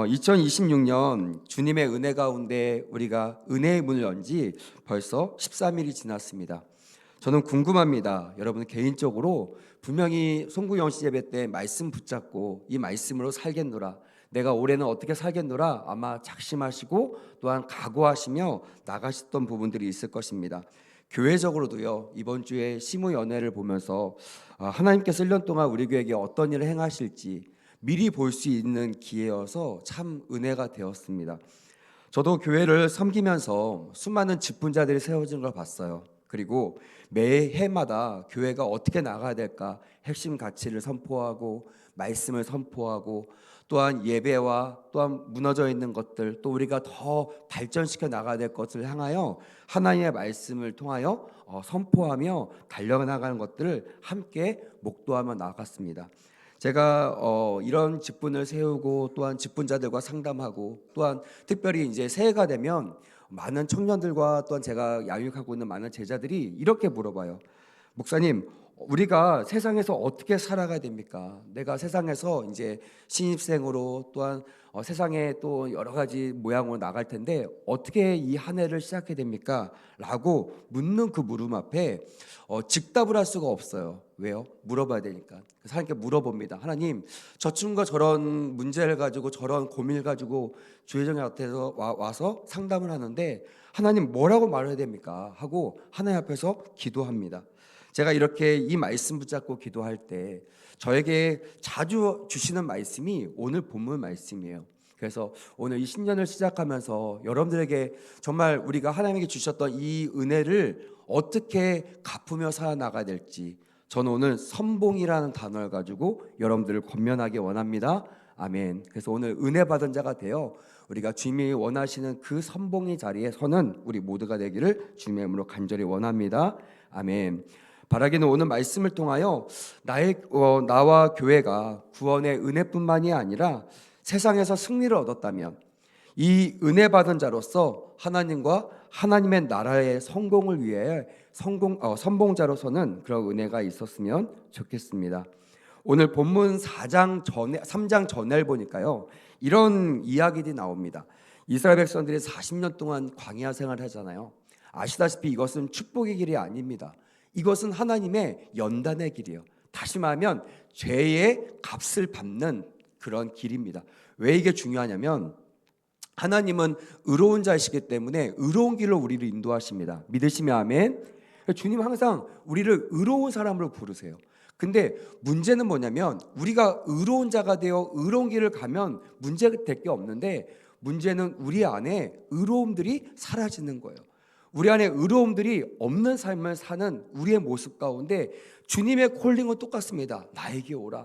2026년 주님의 은혜 가운데 우리가 은혜의 문을 연 지 벌써 13일이 지났습니다. 저는 궁금합니다. 여러분 개인적으로 분명히 송구영 씨 예배 때 말씀 붙잡고 이 말씀으로 살겠노라, 내가 올해는 어떻게 살겠노라 아마 작심하시고 또한 각오하시며 나가셨던 부분들이 있을 것입니다. 교회적으로도요, 이번 주에 시무 연회를 보면서 하나님께서 1년 동안 우리 교회에게 어떤 일을 행하실지 미리 볼 수 있는 기회여서 참 은혜가 되었습니다. 저도 교회를 섬기면서 수많은 직분자들이 세워진 걸 봤어요. 그리고 매해마다 교회가 어떻게 나가야 될까 핵심 가치를 선포하고 말씀을 선포하고 또한 예배와 또한 무너져 있는 것들, 또 우리가 더 발전시켜 나가야 될 것을 향하여 하나님의 말씀을 통하여 선포하며 달려나가는 것들을 함께 목도하며 나갔습니다. 제가 이런 직분을 세우고 또한 직분자들과 상담하고 또한 특별히 이제 새해가 되면 많은 청년들과 또한 제가 양육하고 있는 많은 제자들이 이렇게 물어봐요. 목사님, 우리가 세상에서 어떻게 살아가야 됩니까? 내가 세상에서 이제 신입생으로 또한 세상에 또 여러 가지 모양으로 나갈 텐데 어떻게 이 한 해를 시작해야 됩니까? 라고 묻는 그 물음 앞에 즉답을 할 수가 없어요. 왜요? 물어봐야 되니까. 그래서 하나님께 물어봅니다. 하나님, 저 친구가 저런 문제를 가지고 저런 고민을 가지고 주회장에 앞에서 와서 상담을 하는데 하나님 뭐라고 말해야 됩니까? 하고 하나님 앞에서 기도합니다. 제가 이렇게 이 말씀 붙잡고 기도할 때 저에게 자주 주시는 말씀이 오늘 본문 말씀이에요. 그래서 오늘 이 신년을 시작하면서 여러분들에게 정말 우리가 하나님에게 주셨던 이 은혜를 어떻게 갚으며 살아나가야 될지, 저는 오늘 선봉이라는 단어를 가지고 여러분들을 권면하기 원합니다. 아멘. 그래서 오늘 은혜 받은 자가 되어 우리가 주님이 원하시는 그 선봉의 자리에 서는 우리 모두가 되기를 주님의 이름으로 간절히 원합니다. 아멘. 바라기는 오늘 말씀을 통하여 나와 교회가 구원의 은혜뿐만이 아니라 세상에서 승리를 얻었다면 이 은혜 받은 자로서 하나님과 하나님의 나라의 성공을 위해 선봉자로서는 그런 은혜가 있었으면 좋겠습니다. 오늘 본문 3장 전을 보니까요, 이런 이야기들이 나옵니다. 이스라엘 백성들이 40년 동안 광야 생활을 하잖아요. 아시다시피 이것은 축복의 길이 아닙니다. 이것은 하나님의 연단의 길이에요. 다시 말하면 죄의 값을 받는 그런 길입니다. 왜 이게 중요하냐면 하나님은 의로운 자이시기 때문에 의로운 길로 우리를 인도하십니다. 믿으시면 아멘. 주님 항상 우리를 의로운 사람으로 부르세요. 근데 문제는 뭐냐면 우리가 의로운 자가 되어 의로운 길을 가면 문제가 될 게 없는데 문제는 우리 안에 의로움들이 사라지는 거예요. 우리 안에 의로움들이 없는 삶을 사는 우리의 모습 가운데 주님의 콜링은 똑같습니다. 나에게 오라.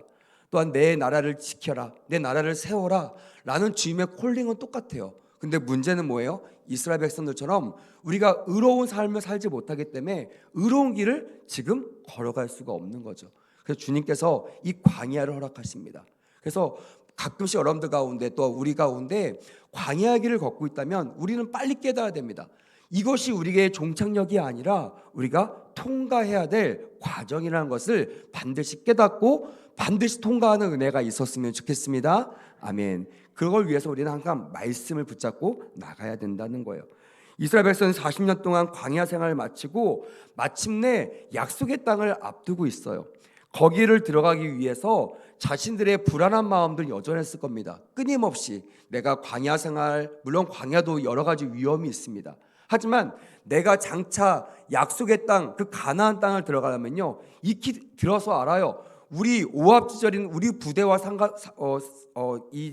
또한 내 나라를 지켜라. 내 나라를 세워라. 라는 주님의 콜링은 똑같아요. 근데 문제는 뭐예요? 이스라엘 백성들처럼 우리가 의로운 삶을 살지 못하기 때문에 의로운 길을 지금 걸어갈 수가 없는 거죠. 그래서 주님께서 이 광야를 허락하십니다. 그래서 가끔씩 여러분들 가운데 또 우리 가운데 광야 길을 걷고 있다면 우리는 빨리 깨달아야 됩니다. 이것이 우리의 종착역이 아니라 우리가 통과해야 될 과정이라는 것을 반드시 깨닫고 반드시 통과하는 은혜가 있었으면 좋겠습니다. 아멘. 그걸 위해서 우리는 항상 말씀을 붙잡고 나가야 된다는 거예요. 이스라엘 백성은 40년 동안 광야 생활을 마치고 마침내 약속의 땅을 앞두고 있어요. 거기를 들어가기 위해서 자신들의 불안한 마음들 여전했을 겁니다. 끊임없이 내가 광야 생활, 물론 광야도 여러 가지 위험이 있습니다. 하지만 내가 장차 약속의 땅, 그 가나안 땅을 들어가려면요, 익히 들어서 알아요. 우리 오합지졸인 우리 부대와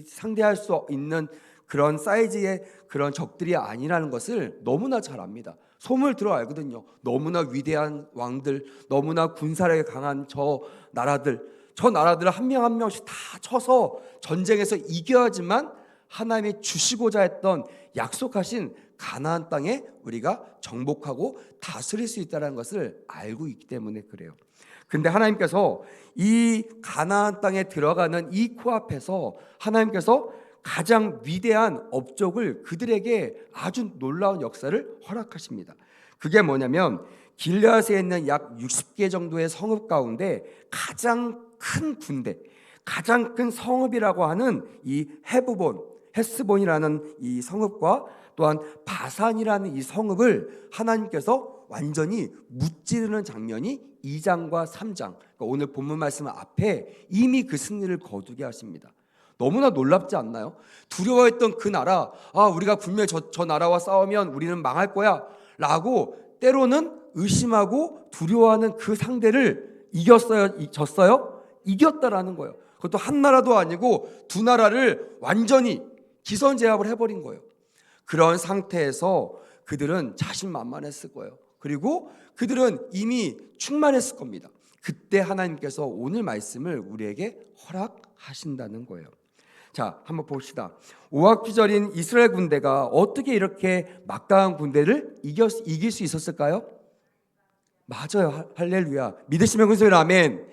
상대할 수 있는 그런 사이즈의 그런 적들이 아니라는 것을 너무나 잘 압니다. 소문을 들어 알거든요. 너무나 위대한 왕들, 너무나 군사력이 강한 저 나라들을 한 명 한 명씩 다 쳐서 전쟁에서 이겨야지만 하나님이 주시고자 했던 약속하신 가나안 땅에 우리가 정복하고 다스릴 수 있다는 것을 알고 있기 때문에 그래요. 근데 하나님께서 이 가나안 땅에 들어가는 이 코앞에서 하나님께서 가장 위대한 업적을 그들에게 아주 놀라운 역사를 허락하십니다. 그게 뭐냐면 길르앗에 있는 약 60개 정도의 성읍 가운데 가장 큰 군대, 가장 큰 성읍이라고 하는 이 헤브론 헤스본이라는 이 성읍과 또한 바산이라는 이 성읍을 하나님께서 완전히 무찌르는 장면이 2장과 3장, 그러니까 오늘 본문 말씀 앞에 이미 그 승리를 거두게 하십니다. 너무나 놀랍지 않나요? 두려워했던 그 나라, 우리가 분명히 저 나라와 싸우면 우리는 망할 거야 라고 때로는 의심하고 두려워하는 그 상대를 이겼어요? 졌어요? 이겼다라는 거예요. 그것도 한 나라도 아니고 두 나라를 완전히 기선제압을 해버린 거예요. 그런 상태에서 그들은 자신만만했을 거예요. 그리고 그들은 이미 충만했을 겁니다. 그때 하나님께서 오늘 말씀을 우리에게 허락하신다는 거예요. 자, 한번 봅시다. 오합지졸인 이스라엘 군대가 어떻게 이렇게 막강한 군대를 이길 수 있었을까요? 맞아요. 할렐루야. 믿으시면 그 소리 아멘.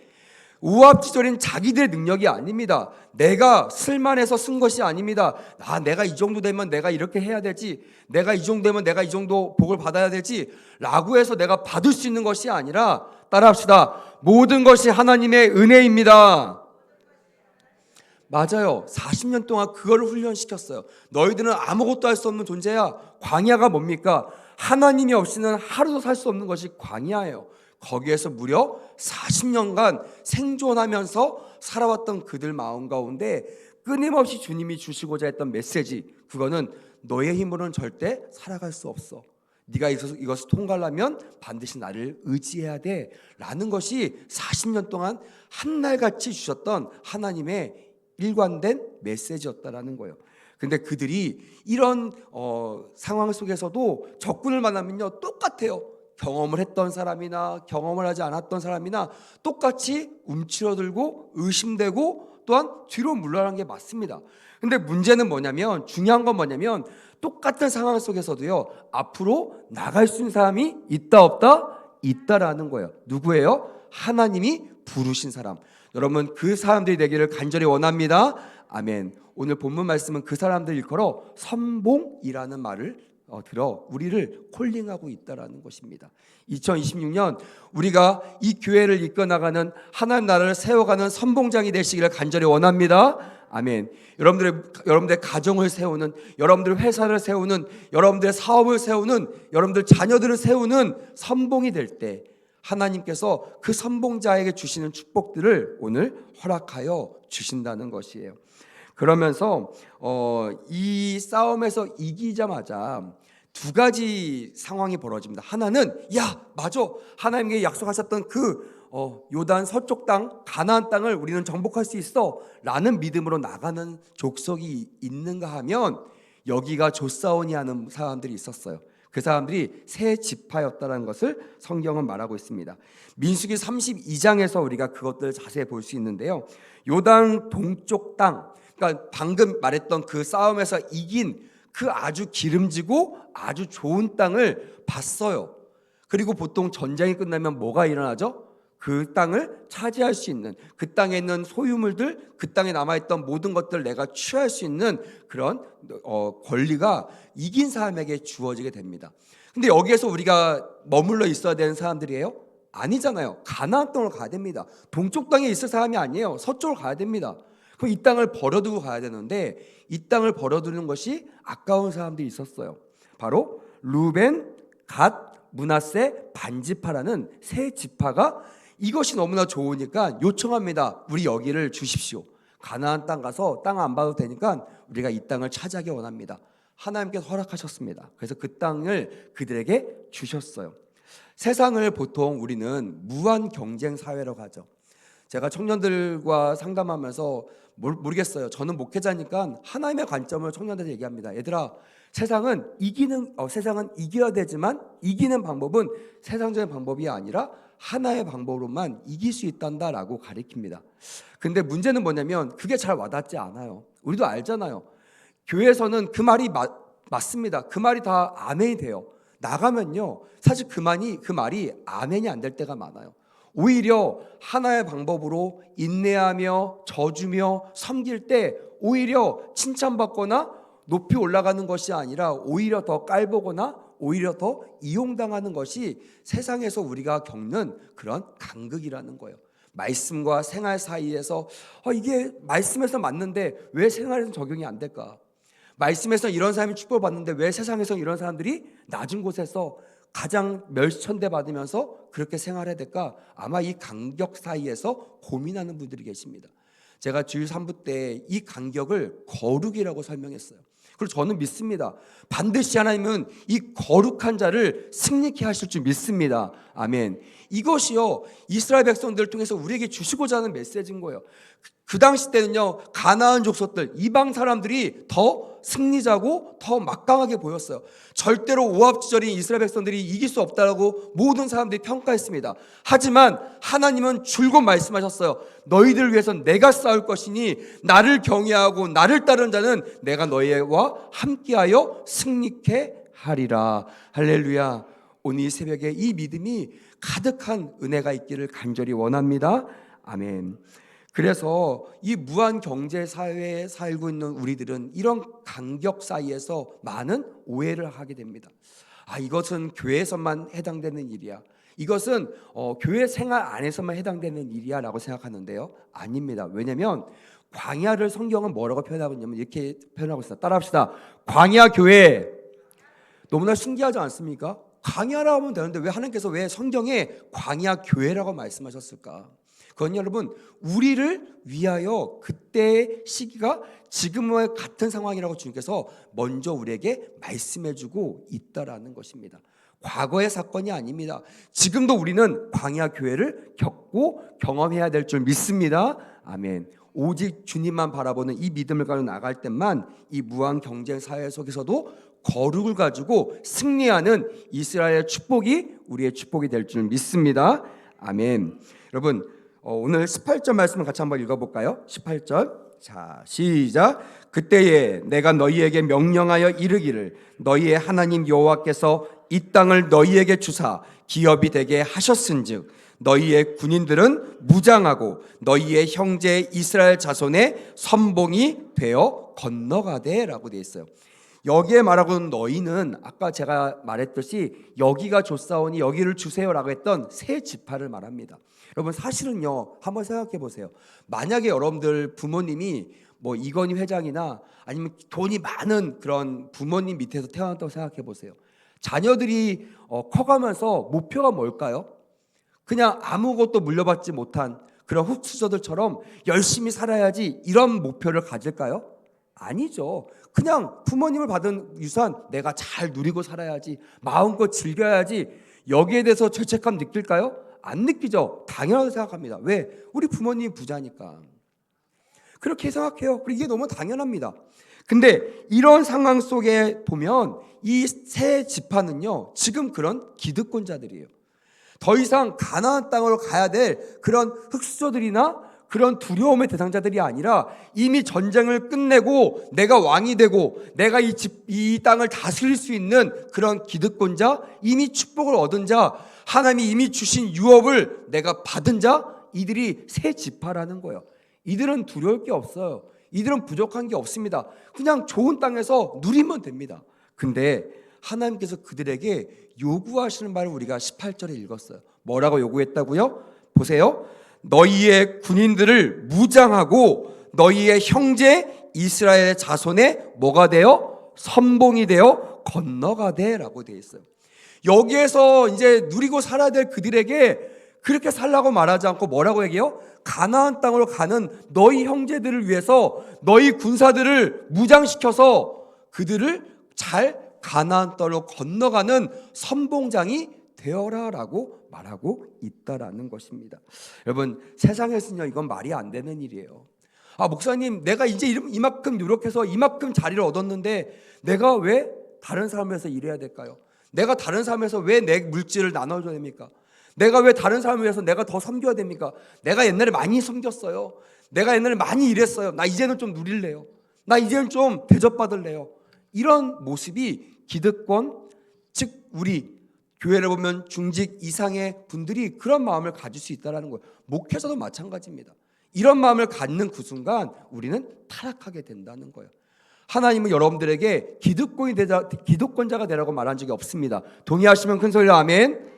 우합지졸인 자기들의 능력이 아닙니다. 내가 쓸만해서 쓴 것이 아닙니다. 내가 이 정도 되면 내가 이렇게 해야 되지, 내가 이 정도 되면 내가 이 정도 복을 받아야 되지 라고 해서 내가 받을 수 있는 것이 아니라, 따라합시다. 모든 것이 하나님의 은혜입니다. 맞아요. 40년 동안 그걸 훈련시켰어요. 너희들은 아무것도 할 수 없는 존재야. 광야가 뭡니까? 하나님이 없이는 하루도 살 수 없는 것이 광야예요. 거기에서 무려 40년간 생존하면서 살아왔던 그들 마음 가운데 끊임없이 주님이 주시고자 했던 메시지, 그거는 너의 힘으로는 절대 살아갈 수 없어. 네가 이것을 통과하려면 반드시 나를 의지해야 돼 라는 것이 40년 동안 한날같이 주셨던 하나님의 일관된 메시지였다라는 거예요. 근데 그들이 이런 상황 속에서도 적군을 만나면요 똑같아요. 경험을 했던 사람이나 경험을 하지 않았던 사람이나 똑같이 움츠러들고 의심되고 또한 뒤로 물러나는 게 맞습니다. 근데 문제는 뭐냐면, 중요한 건 뭐냐면 똑같은 상황 속에서도요 앞으로 나갈 수 있는 사람이 있다 없다? 있다라는 거예요. 누구예요? 하나님이 부르신 사람. 여러분, 그 사람들이 되기를 간절히 원합니다. 아멘. 오늘 본문 말씀은 그 사람들 일컬어 선봉이라는 말을 들어 우리를 콜링하고 있다라는 것입니다. 2026년 우리가 이 교회를 이끌어 나가는 하나님 나라를 세워가는 선봉장이 되시기를 간절히 원합니다. 아멘. 여러분들의 가정을 세우는, 여러분들의 회사를 세우는, 여러분들의 사업을 세우는, 여러분들 자녀들을 세우는 선봉이 될 때 하나님께서 그 선봉자에게 주시는 축복들을 오늘 허락하여 주신다는 것이에요. 그러면서 이 싸움에서 이기자마자 두 가지 상황이 벌어집니다. 하나는 맞아, 하나님께 약속하셨던 그 요단 서쪽 땅 가나안 땅을 우리는 정복할 수 있어 라는 믿음으로 나가는 족속이 있는가 하면 여기가 조사오니 하는 사람들이 있었어요. 그 사람들이 세 지파였다는 것을 성경은 말하고 있습니다. 민수기 32장에서 우리가 그것들을 자세히 볼 수 있는데요. 요단 동쪽 땅, 그러니까 방금 말했던 그 싸움에서 이긴 그 아주 기름지고 아주 좋은 땅을 봤어요. 그리고 보통 전쟁이 끝나면 뭐가 일어나죠? 그 땅을 차지할 수 있는, 그 땅에 있는 소유물들, 그 땅에 남아있던 모든 것들을 내가 취할 수 있는 그런 권리가 이긴 사람에게 주어지게 됩니다. 근데 여기에서 우리가 머물러 있어야 되는 사람들이에요? 아니잖아요. 가나안 땅으로 가야 됩니다. 동쪽 땅에 있을 사람이 아니에요. 서쪽으로 가야 됩니다. 그럼 이 땅을 버려두고 가야 되는데 이 땅을 버려두는 것이 아까운 사람들이 있었어요. 바로 루벤, 갓, 므낫세, 반지파라는 세 지파가 이것이 너무나 좋으니까 요청합니다. 우리 여기를 주십시오. 가나안 땅 가서 땅 안 봐도 되니까 우리가 이 땅을 차지하기 원합니다. 하나님께서 허락하셨습니다. 그래서 그 땅을 그들에게 주셨어요. 세상을 보통 우리는 무한 경쟁 사회로 가죠. 제가 청년들과 상담하면서 모르겠어요. 저는 목회자니까 하나님의 관점을 청년들한테 얘기합니다. 얘들아, 세상은 이겨야 되지만 이기는 방법은 세상적인 방법이 아니라 하나의 방법으로만 이길 수 있단다라고 가르칩니다. 근데 문제는 뭐냐면 그게 잘 와닿지 않아요. 우리도 알잖아요. 교회에서는 그 말이 맞습니다. 그 말이 다 아멘이 돼요. 나가면요, 사실 그 말이 아멘이 안 될 때가 많아요. 오히려 하나의 방법으로 인내하며 져주며 섬길 때 오히려 칭찬받거나 높이 올라가는 것이 아니라 오히려 더 깔보거나 오히려 더 이용당하는 것이 세상에서 우리가 겪는 그런 간극이라는 거예요. 말씀과 생활 사이에서 이게 말씀에서 맞는데 왜 생활에서 적용이 안 될까? 말씀에서 이런 사람이 축복을 받는데 왜 세상에서 이런 사람들이 낮은 곳에서 가장 멸천대 받으면서 그렇게 생활해야 될까? 아마 이 간격 사이에서 고민하는 분들이 계십니다. 제가 주일 3부 때 이 간격을 거룩이라고 설명했어요. 그리고 저는 믿습니다. 반드시 하나님은 이 거룩한 자를 승리케 하실 줄 믿습니다. 아멘. 이것이요, 이스라엘 백성들을 통해서 우리에게 주시고자 하는 메시지인 거예요. 그 당시 때는요, 가나안 족속들, 이방 사람들이 더 승리자고 더 막강하게 보였어요. 절대로 오합지졸인 이스라엘 백성들이 이길 수 없다고 모든 사람들이 평가했습니다. 하지만 하나님은 줄곧 말씀하셨어요. 너희들을 위해서 내가 싸울 것이니 나를 경외하고 나를 따르는 자는 내가 너희와 함께하여 승리케 하리라. 할렐루야. 오늘 이 새벽에 이 믿음이 가득한 은혜가 있기를 간절히 원합니다. 아멘. 그래서 이 무한 경제 사회에 살고 있는 우리들은 이런 간격 사이에서 많은 오해를 하게 됩니다. 이것은 교회에서만 해당되는 일이야. 이것은 교회 생활 안에서만 해당되는 일이야 라고 생각하는데요. 아닙니다. 왜냐하면 광야를 성경은 뭐라고 표현하고 있냐면 이렇게 표현하고 있어요. 따라합시다. 광야 교회. 너무나 신기하지 않습니까? 광야라고 하면 되는데 왜 하나님께서 왜 성경에 광야 교회라고 말씀하셨을까? 그건 여러분, 우리를 위하여 그때의 시기가 지금과 같은 상황이라고 주님께서 먼저 우리에게 말씀해주고 있다라는 것입니다. 과거의 사건이 아닙니다. 지금도 우리는 광야 교회를 겪고 경험해야 될 줄 믿습니다. 아멘. 오직 주님만 바라보는 이 믿음을 가지고 나갈 때만 이 무한 경쟁 사회 속에서도 거룩을 가지고 승리하는 이스라엘의 축복이 우리의 축복이 될 줄 믿습니다. 아멘. 여러분, 오늘 18절 말씀을 같이 한번 읽어볼까요? 18절. 자, 시작. 그때에 내가 너희에게 명령하여 이르기를 너희의 하나님 여호와께서 이 땅을 너희에게 주사 기업이 되게 하셨은즉 너희의 군인들은 무장하고 너희의 형제 이스라엘 자손의 선봉이 되어 건너가되 라고 되어 있어요. 여기에 말하고 있는 너희는 아까 제가 말했듯이 여기가 줬사오니 여기를 주세요라고 했던 세 지파를 말합니다. 여러분, 사실은요, 한번 생각해 보세요. 만약에 여러분들 부모님이 뭐 이건희 회장이나 아니면 돈이 많은 그런 부모님 밑에서 태어났다고 생각해 보세요. 자녀들이 커가면서 목표가 뭘까요? 그냥 아무것도 물려받지 못한 그런 흙수저들처럼 열심히 살아야지 이런 목표를 가질까요? 아니죠. 그냥 부모님을 받은 유산 내가 잘 누리고 살아야지, 마음껏 즐겨야지, 여기에 대해서 죄책감 느낄까요? 안 느끼죠. 당연하다고 생각합니다. 왜? 우리 부모님이 부자니까. 그렇게 생각해요. 그리고 이게 너무 당연합니다. 근데 이런 상황 속에 보면 이 세 지파는요, 지금 그런 기득권자들이에요. 더 이상 가나안 땅으로 가야 될 그런 흙수저들이나 그런 두려움의 대상자들이 아니라 이미 전쟁을 끝내고 내가 왕이 되고 내가 이 땅을 다스릴 수 있는 그런 기득권자, 이미 축복을 얻은 자, 하나님이 이미 주신 유업을 내가 받은 자, 이들이 세 지파라는 거예요. 이들은 두려울 게 없어요. 이들은 부족한 게 없습니다. 그냥 좋은 땅에서 누리면 됩니다. 근데 하나님께서 그들에게 요구하시는 말을 우리가 18절에 읽었어요. 뭐라고 요구했다고요? 보세요. 너희의 군인들을 무장하고 너희의 형제 이스라엘의 자손에 뭐가 되어? 선봉이 되어 건너가되 라고 되어 있어요. 여기에서 이제 누리고 살아야 될 그들에게 그렇게 살라고 말하지 않고 뭐라고 얘기해요? 가나안 땅으로 가는 너희 형제들을 위해서 너희 군사들을 무장시켜서 그들을 잘 가나안 땅으로 건너가는 선봉장이 되어라라고 말하고 있다라는 것입니다. 여러분, 세상에서는요, 이건 말이 안 되는 일이에요. 목사님, 내가 이제 이만큼 노력해서 이만큼 자리를 얻었는데 내가 왜 다른 사람에서 일해야 될까요? 내가 다른 사람에서 왜 내 물질을 나눠줘야 됩니까? 내가 왜 다른 사람을 위해서 내가 더 섬겨야 됩니까? 내가 옛날에 많이 섬겼어요. 내가 옛날에 많이 일했어요. 나 이제는 좀 누릴래요. 나 이제는 좀 대접받을래요. 이런 모습이 기득권, 즉 우리 교회를 보면 중직 이상의 분들이 그런 마음을 가질 수 있다는 거예요. 목회자도 마찬가지입니다. 이런 마음을 갖는 그 순간 우리는 타락하게 된다는 거예요. 하나님은 여러분들에게 기득권자가 되라고 말한 적이 없습니다. 동의하시면 큰 소리로 아멘.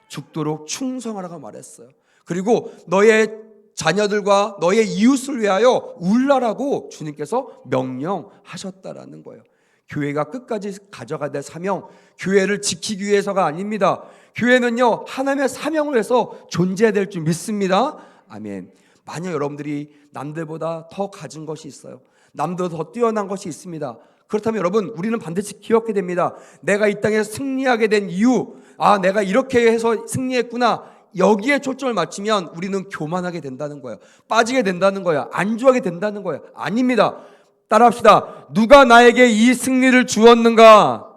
죽도록 충성하라고 말했어요. 그리고 너의 자녀들과 너의 이웃을 위하여 울라라고 주님께서 명령하셨다라는 거예요. 교회가 끝까지 가져가야 될 사명, 교회를 지키기 위해서가 아닙니다. 교회는요, 하나님의 사명을 위해서 존재해야 될 줄 믿습니다. 아멘. 만약 여러분들이 남들보다 더 가진 것이 있어요, 남들보다 더 뛰어난 것이 있습니다. 그렇다면 여러분, 우리는 반드시 기억해야 됩니다. 내가 이 땅에 승리하게 된 이유, 내가 이렇게 해서 승리했구나, 여기에 초점을 맞추면 우리는 교만하게 된다는 거예요. 빠지게 된다는 거예요. 안주하게 된다는 거예요. 아닙니다. 따라합시다. 누가 나에게 이 승리를 주었는가?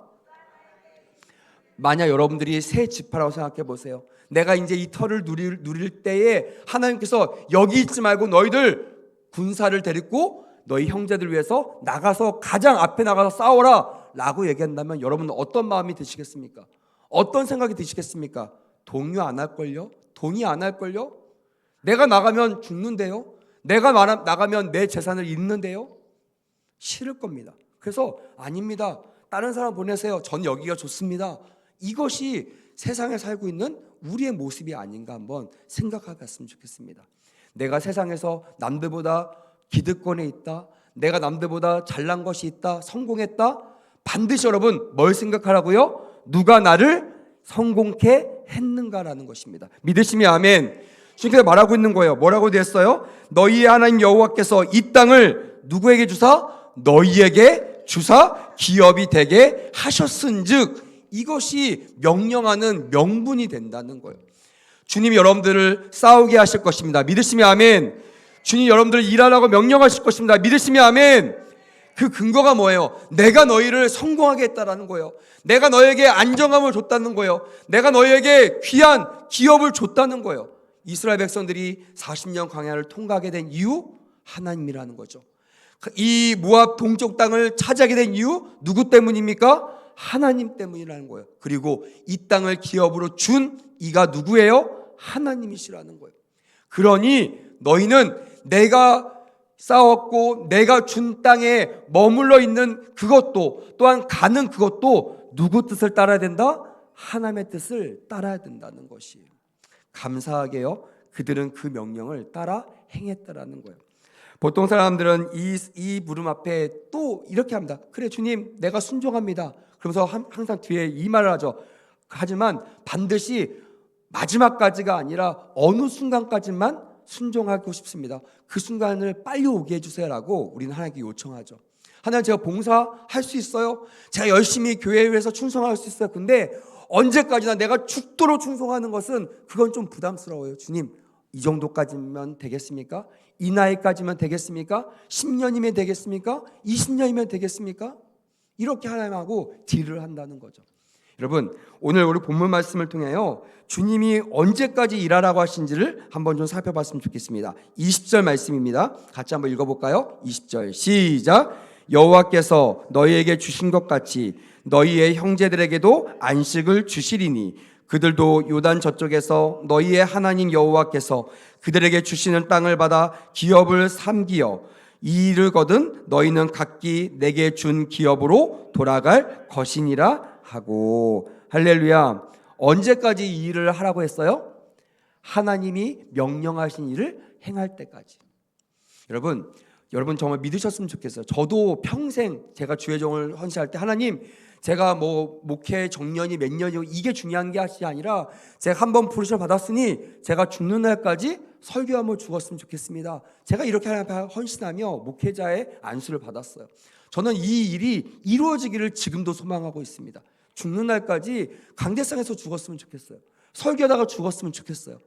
만약 여러분들이 새 지파라고 생각해 보세요. 내가 이제 이 터를 누릴 때에 하나님께서 여기 있지 말고 너희들 군사를 데리고 너희 형제들 위해서 나가서 가장 앞에 나가서 싸워라 라고 얘기한다면 여러분은 어떤 마음이 드시겠습니까? 어떤 생각이 드시겠습니까? 동요 안 할걸요? 동의 안 할걸요? 내가 나가면 죽는데요? 내가 나가면 내 재산을 잃는데요? 싫을 겁니다. 그래서 아닙니다. 다른 사람 보내세요. 전 여기가 좋습니다. 이것이 세상에 살고 있는 우리의 모습이 아닌가 한번 생각해 봤으면 좋겠습니다. 내가 세상에서 남들보다 기득권에 있다, 내가 남들보다 잘난 것이 있다, 성공했다, 반드시 여러분 뭘 생각하라고요? 누가 나를 성공케 했는가라는 것입니다. 믿으시면 아멘. 주님께서 말하고 있는 거예요. 뭐라고 되었어요? 너희의 하나님 여호와께서 이 땅을 누구에게 주사? 너희에게 주사 기업이 되게 하셨은즉, 이것이 명령하는 명분이 된다는 거예요. 주님이 여러분들을 싸우게 하실 것입니다. 믿으시면 아멘. 주님 여러분들을 일하라고 명령하실 것입니다. 믿으시면 아멘. 그 근거가 뭐예요? 내가 너희를 성공하게 했다라는 거예요. 내가 너에게 안정감을 줬다는 거예요. 내가 너에게 귀한 기업을 줬다는 거예요. 이스라엘 백성들이 40년 광야를 통과하게 된 이유, 하나님이라는 거죠. 이 모압 동쪽 땅을 차지하게 된 이유, 누구 때문입니까? 하나님 때문이라는 거예요. 그리고 이 땅을 기업으로 준 이가 누구예요? 하나님이시라는 거예요. 그러니 너희는 내가 싸웠고 내가 준 땅에 머물러 있는 그것도, 또한 가는 그것도 누구 뜻을 따라야 된다? 하나님의 뜻을 따라야 된다는 것이에요. 감사하게요, 그들은 그 명령을 따라 행했다라는 거예요. 보통 사람들은 이 물음 앞에 또 이렇게 합니다. 그래 주님, 내가 순종합니다. 그러면서 항상 뒤에 이 말을 하죠. 하지만 반드시 마지막까지가 아니라 어느 순간까지만 순종하고 싶습니다. 그 순간을 빨리 오게 해주세요라고 우리는 하나님께 요청하죠. 하나님, 제가 봉사할 수 있어요? 제가 열심히 교회에 위해서 충성할 수 있어요. 근데 언제까지나 내가 죽도록 충성하는 것은 그건 좀 부담스러워요. 주님, 이 정도까지면 되겠습니까? 이 나이까지면 되겠습니까? 10년이면 되겠습니까? 20년이면 되겠습니까? 이렇게 하나님하고 딜을 한다는 거죠. 여러분, 오늘 우리 본문 말씀을 통하여 주님이 언제까지 일하라고 하신지를 한번 좀 살펴봤으면 좋겠습니다. 20절 말씀입니다. 같이 한번 읽어볼까요? 20절 시작. 여호와께서 너희에게 주신 것 같이 너희의 형제들에게도 안식을 주시리니 그들도 요단 저쪽에서 너희의 하나님 여호와께서 그들에게 주시는 땅을 받아 기업을 삼기어 이르거든 너희는 각기 내게 준 기업으로 돌아갈 것이니라 하고. 할렐루야. 언제까지 이 일을 하라고 했어요? 하나님이 명령하신 일을 행할 때까지. 여러분 정말 믿으셨으면 좋겠어요. 저도 평생 제가 주의 종을 헌신할 때 하나님, 제가 목회 정년이 몇 년이고 이게 중요한 게 아니라 제가 한번 부르심을 받았으니 제가 죽는 날까지 설교하며 죽었으면 좋겠습니다. 제가 이렇게 하나님 헌신하며 목회자의 안수를 받았어요. 저는 이 일이 이루어지기를 지금도 소망하고 있습니다. 죽는 날까지 강대상에서 죽었으면 좋겠어요. 설교하다가 죽었으면 좋겠어요.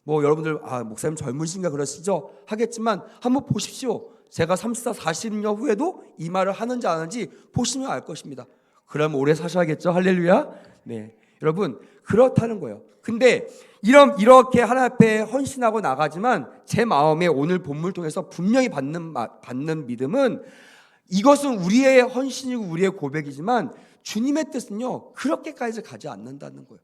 여러분들 목사님 젊으신가 그러시죠? 하겠지만 한번 보십시오. 제가 30, 40년 후에도 이 말을 하는지 안 하는지 보시면 알 것입니다. 그럼 오래 사셔야겠죠? 할렐루야. 네, 여러분 그렇다는 거예요. 근데 이렇게 하나님 앞에 헌신하고 나가지만 제 마음에 오늘 본문을 통해서 분명히 받는 믿음은, 이것은 우리의 헌신이고 우리의 고백이지만 주님의 뜻은요 그렇게까지 가지 않는다는 거예요.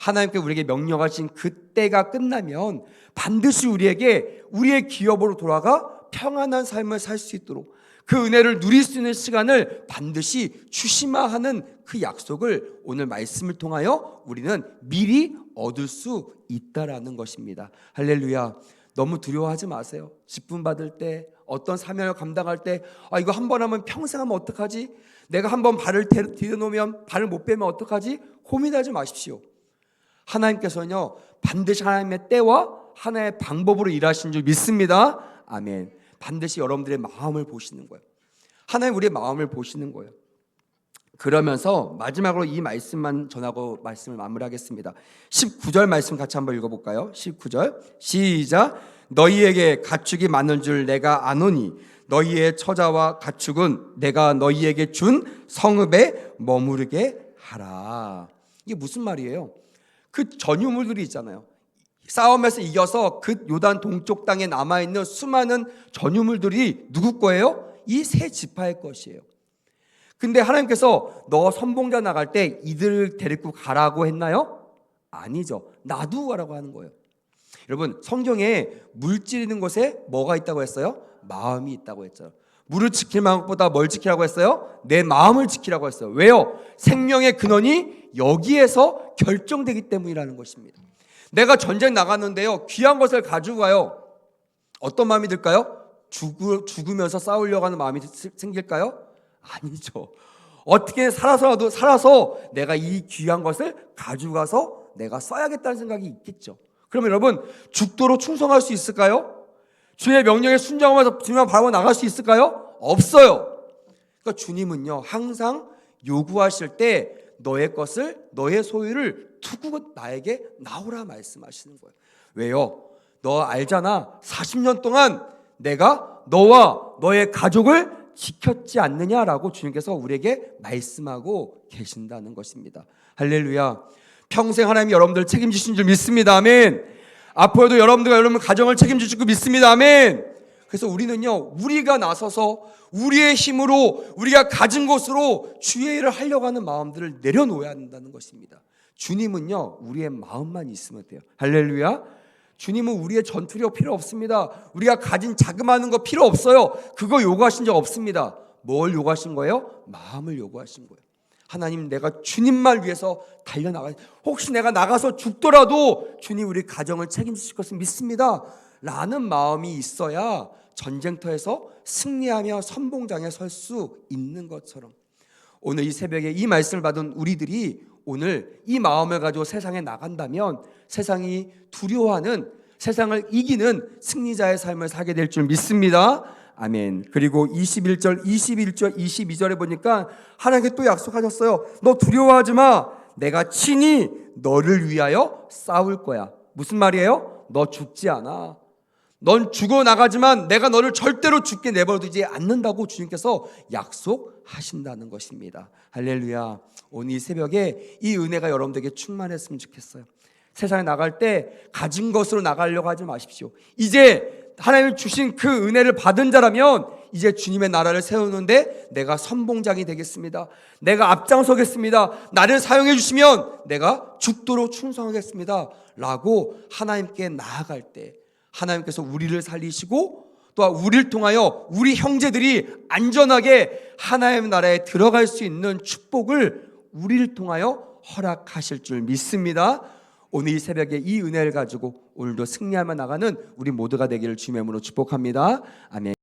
하나님께 우리에게 명령하신 그때가 끝나면 반드시 우리에게 우리의 기업으로 돌아가 평안한 삶을 살 수 있도록 그 은혜를 누릴 수 있는 시간을 반드시 주시마 하는 그 약속을 오늘 말씀을 통하여 우리는 미리 얻을 수 있다라는 것입니다. 할렐루야. 너무 두려워하지 마세요. 직분 받을 때, 어떤 사명을 감당할 때, 이거 한 번 하면 평생 하면 어떡하지? 내가 한 번 발을 디뎌놓으면 발을 못 빼면 어떡하지? 고민하지 마십시오. 하나님께서는요, 반드시 하나님의 때와 하나의 방법으로 일하신 줄 믿습니다. 아멘. 반드시 여러분들의 마음을 보시는 거예요. 하나님 우리의 마음을 보시는 거예요. 그러면서 마지막으로 이 말씀만 전하고 말씀을 마무리하겠습니다. 19절 말씀 같이 한번 읽어볼까요? 19절 시작. 너희에게 가축이 많은 줄 내가 아노니 너희의 처자와 가축은 내가 너희에게 준 성읍에 머무르게 하라. 이게 무슨 말이에요? 그 전유물들이 있잖아요. 싸움에서 이겨서 그 요단 동쪽 땅에 남아있는 수많은 전유물들이 누구 거예요? 이 세 지파의 것이에요. 근데 하나님께서 너 선봉자 나갈 때 이들을 데리고 가라고 했나요? 아니죠. 놔두고 가라고 하는 거예요. 여러분, 성경에 물 찌르는 곳에 뭐가 있다고 했어요? 마음이 있다고 했죠. 물을 지킬 만큼보다 뭘 지키라고 했어요? 내 마음을 지키라고 했어요. 왜요? 생명의 근원이 여기에서 결정되기 때문이라는 것입니다. 내가 전쟁 나갔는데요, 귀한 것을 가지고 가요. 어떤 마음이 들까요? 죽으면서 싸우려고 하는 마음이 생길까요? 아니죠. 어떻게 살아서 내가 이 귀한 것을 가지고 가서 내가 써야겠다는 생각이 있겠죠. 그러면 여러분, 죽도록 충성할 수 있을까요? 주의 명령에 순종하면서 주님만 바라보고 나갈 수 있을까요? 없어요. 그러니까 주님은요, 항상 요구하실 때 너의 것을, 너의 소유를 두고 나에게 나오라 말씀하시는 거예요. 왜요? 너 알잖아. 40년 동안 내가 너와 너의 가족을 지켰지 않느냐라고 주님께서 우리에게 말씀하고 계신다는 것입니다. 할렐루야. 평생 하나님이 여러분들 책임지신 줄 믿습니다. 아멘. 앞으로도 여러분들과 여러분 가정을 책임질 줄 믿습니다. 아멘. 그래서 우리는요, 우리가 나서서 우리의 힘으로 우리가 가진 것으로 주의 일을 하려고 하는 마음들을 내려놓아야 한다는 것입니다. 주님은요, 우리의 마음만 있으면 돼요. 할렐루야. 주님은 우리의 전투력 필요 없습니다. 우리가 가진 자그마한 거 필요 없어요. 그거 요구하신 적 없습니다. 뭘 요구하신 거예요? 마음을 요구하신 거예요. 하나님, 내가 주님만 위해서 달려나가, 혹시 내가 나가서 죽더라도 주님 우리 가정을 책임지실 것을 믿습니다 라는 마음이 있어야 전쟁터에서 승리하며 선봉장에 설 수 있는 것처럼, 오늘 이 새벽에 이 말씀을 받은 우리들이 오늘 이 마음을 가지고 세상에 나간다면 세상이 두려워하는, 세상을 이기는 승리자의 삶을 살게 될 줄 믿습니다. 아멘. 그리고 21절, 22절에 보니까 하나님께 또 약속하셨어요. 너 두려워하지 마. 내가 친히 너를 위하여 싸울 거야. 무슨 말이에요? 너 죽지 않아. 넌 죽어나가지만 내가 너를 절대로 죽게 내버려두지 않는다고 주님께서 약속하신다는 것입니다. 할렐루야. 오늘 이 새벽에 이 은혜가 여러분들에게 충만했으면 좋겠어요. 세상에 나갈 때 가진 것으로 나가려고 하지 마십시오. 이제 하나님이 주신 그 은혜를 받은 자라면 이제 주님의 나라를 세우는데 내가 선봉장이 되겠습니다. 내가 앞장서겠습니다. 나를 사용해 주시면 내가 죽도록 충성하겠습니다 라고 하나님께 나아갈 때 하나님께서 우리를 살리시고 또한 우리를 통하여 우리 형제들이 안전하게 하나님의 나라에 들어갈 수 있는 축복을 우리를 통하여 허락하실 줄 믿습니다. 오늘 이 새벽에 이 은혜를 가지고 오늘도 승리하며 나가는 우리 모두가 되기를 주님의 이름으로 축복합니다. 아멘.